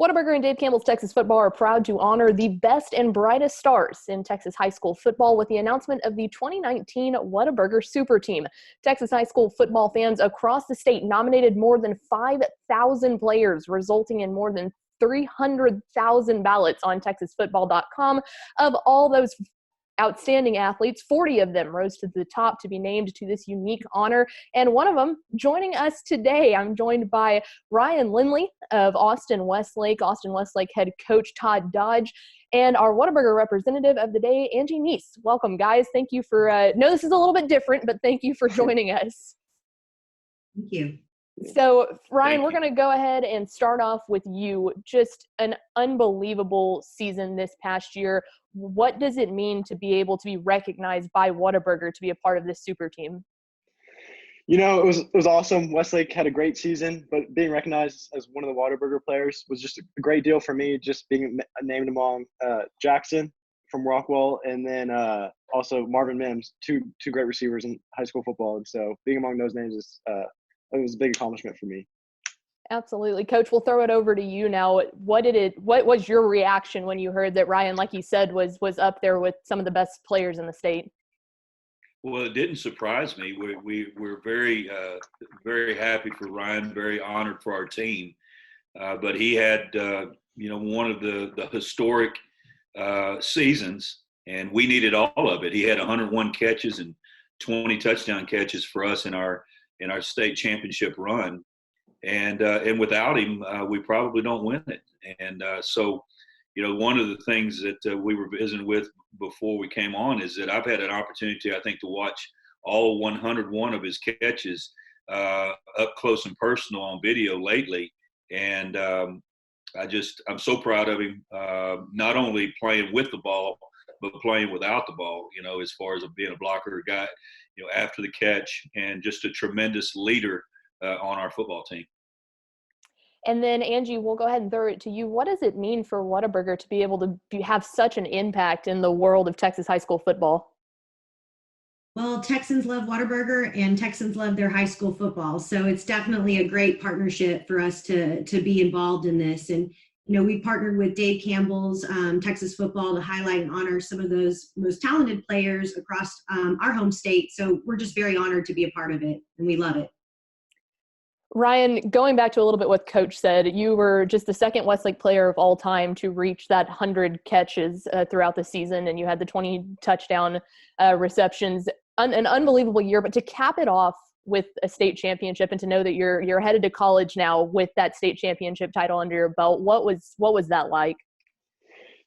Whataburger and Dave Campbell's Texas Football are proud to honor the best and brightest stars in Texas high school football with the announcement of the 2019 Whataburger Super Team. Texas high school football fans across the state nominated more than 5,000 players, resulting in more than 300,000 ballots on TexasFootball.com. Of all those outstanding athletes, 40 of them rose to the top to be named to this unique honor. And one of them joining us today, I'm joined by Ryan Lindley of Austin Westlake head coach Todd Dodge, and our Whataburger representative of the day, Angie Neas. Welcome, guys. Thank you for, no, this is a little bit different, but thank you for joining us. Thank you. So, Ryan, we're going to go ahead and start off with you. Just an unbelievable season this past year. What does it mean to be able to be recognized by Whataburger to be a part of this super team? You know, it was awesome. Westlake had a great season, but being recognized as one of the Whataburger players was just a great deal for me, just being named among Jackson from Rockwell and then also Marvin Mims, two great receivers in high school football. And so being among those names is it was a big accomplishment for me. Absolutely. Coach, we'll throw it over to you now. What was your reaction when you heard that Ryan, like you said, was up there with some of the best players in the state? Well, it didn't surprise me. We're very, very happy for Ryan, very honored for our team. But he had, one of the historic seasons, and we needed all of it. He had 101 catches and 20 touchdown catches for us in our state championship run. And without him, we probably don't win it. And so, one of the things that we were visiting with before we came on is that I've had an opportunity, I think, to watch all 101 of his catches up close and personal on video lately. And I'm so proud of him, not only playing with the ball, but playing without the ball, as far as being a blocker guy, after the catch, and just a tremendous leader on our football team. And then, Angie, we'll go ahead and throw it to you. What does it mean for Whataburger to be able to have such an impact in the world of Texas high school football? Well, Texans love Whataburger and Texans love their high school football. So it's definitely a great partnership for us to be involved in this. And, we partnered with Dave Campbell's Texas Football to highlight and honor some of those most talented players across our home state. So we're just very honored to be a part of it, and we love it. Ryan, going back to a little bit what Coach said, you were just the second Westlake player of all time to reach that 100 catches throughout the season, and you had the 20 touchdown receptions. An unbelievable year, but to cap it off with a state championship and to know that you're headed to college now with that state championship title under your belt, what was that like?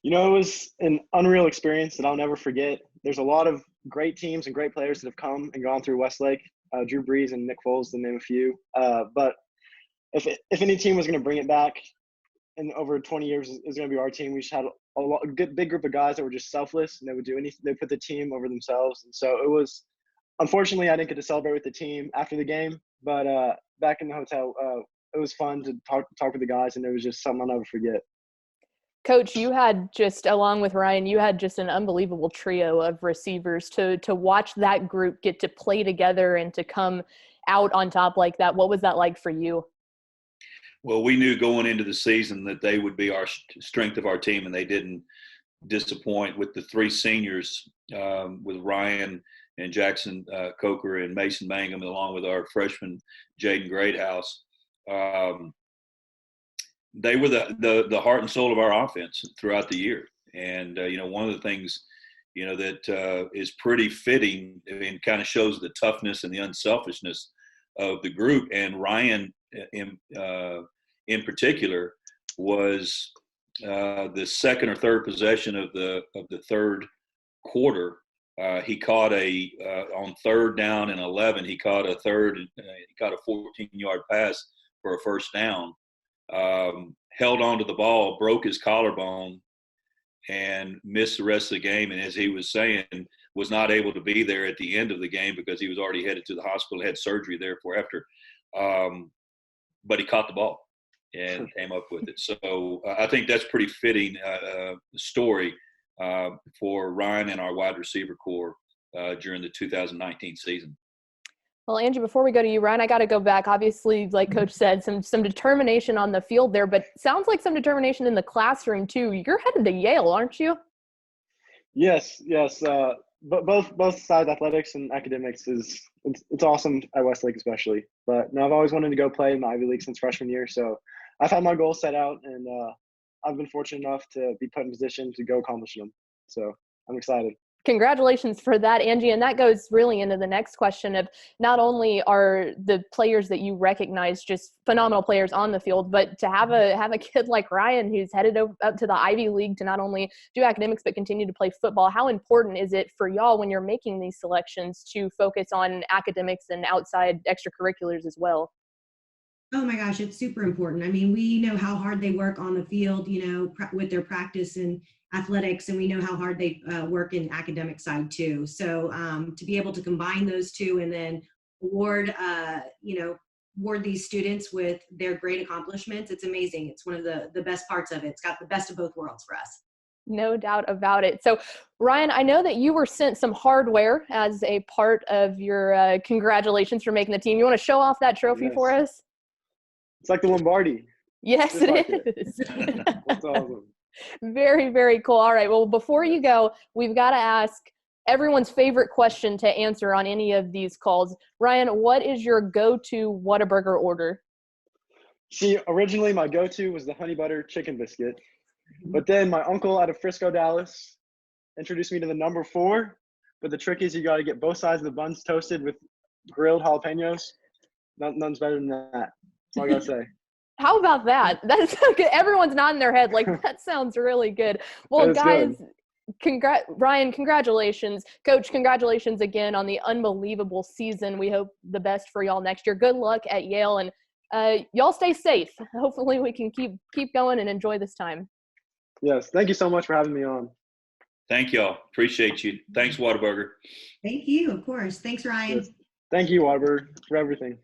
It was an unreal experience that I'll never forget. There's a lot of great teams and great players that have come and gone through Westlake. Drew Brees and Nick Foles, to name a few. But if any team was going to bring it back in over 20 years, it was going to be our team. We just had a good big group of guys that were just selfless, and they would do anything. They put the team over themselves. And so it was – unfortunately, I didn't get to celebrate with the team after the game. But back in the hotel, it was fun to talk with the guys, and it was just something I'll never forget. Coach, you had just, along with Ryan, you had just an unbelievable trio of receivers to watch that group get to play together and to come out on top like that. What was that like for you? Well, we knew going into the season that they would be our strength of our team, and they didn't disappoint with the three seniors, with Ryan and Jackson Coker and Mason Mangum, along with our freshman Jaden Greathouse. They were the heart and soul of our offense throughout the year. And, one of the things, that is pretty fitting and kind of shows the toughness and the unselfishness of the group. And Ryan in particular was the second or third possession of the third quarter. He caught on third down and 11, he caught a 14-yard pass for a first down. Held onto the ball, broke his collarbone, and missed the rest of the game. And as he was saying, was not able to be there at the end of the game because he was already headed to the hospital, had surgery therefore after. But he caught the ball and came up with it. So I think that's pretty fitting story for Ryan and our wide receiver core during the 2019 season. Well, Angie, before we go to you, Ryan, I got to go back. Obviously, like Coach said, some determination on the field there, but sounds like some determination in the classroom too. You're headed to Yale, aren't you? Yes, yes. But both sides, athletics and academics, it's awesome at Westlake especially. But no, I've always wanted to go play in the Ivy League since freshman year, so I've had my goals set out, and I've been fortunate enough to be put in position to go accomplish them. So I'm excited. Congratulations for that, Angie. And that goes really into the next question of not only are the players that you recognize just phenomenal players on the field, but to have a kid like Ryan who's headed up to the Ivy League to not only do academics but continue to play football. How important is it for y'all when you're making these selections to focus on academics and outside extracurriculars as well? Oh my gosh, it's super important. I mean, we know how hard they work on the field, with their practice and athletics, and we know how hard they work in academic side too. So to be able to combine those two and then award, award these students with their great accomplishments, it's amazing. It's one of the best parts of it. It's got the best of both worlds for us. No doubt about it. So, Ryan, I know that you were sent some hardware as a part of your congratulations for making the team. You want to show off that trophy for us? It's like the Lombardi. Yes, it is. That's awesome. Very, very cool. All right. Well, before you go, we've got to ask everyone's favorite question to answer on any of these calls. Ryan, what is your go-to Whataburger order? See, originally my go-to was the honey butter chicken biscuit, but then my uncle out of Frisco, Dallas, introduced me to the number 4. But the trick is you got to get both sides of the buns toasted with grilled jalapenos. None's better than that. That's all I gotta say. How about that? That's okay. Everyone's nodding their head like that sounds really good. Well, guys, Ryan, congratulations. Coach, congratulations again on the unbelievable season. We hope the best for y'all next year. Good luck at Yale, and y'all stay safe. Hopefully we can keep going and enjoy this time. Yes. Thank you so much for having me on. Thank y'all. Appreciate you. Thanks, Whataburger. Thank you, of course. Thanks, Ryan. Yes. Thank you, Whataburger, for everything.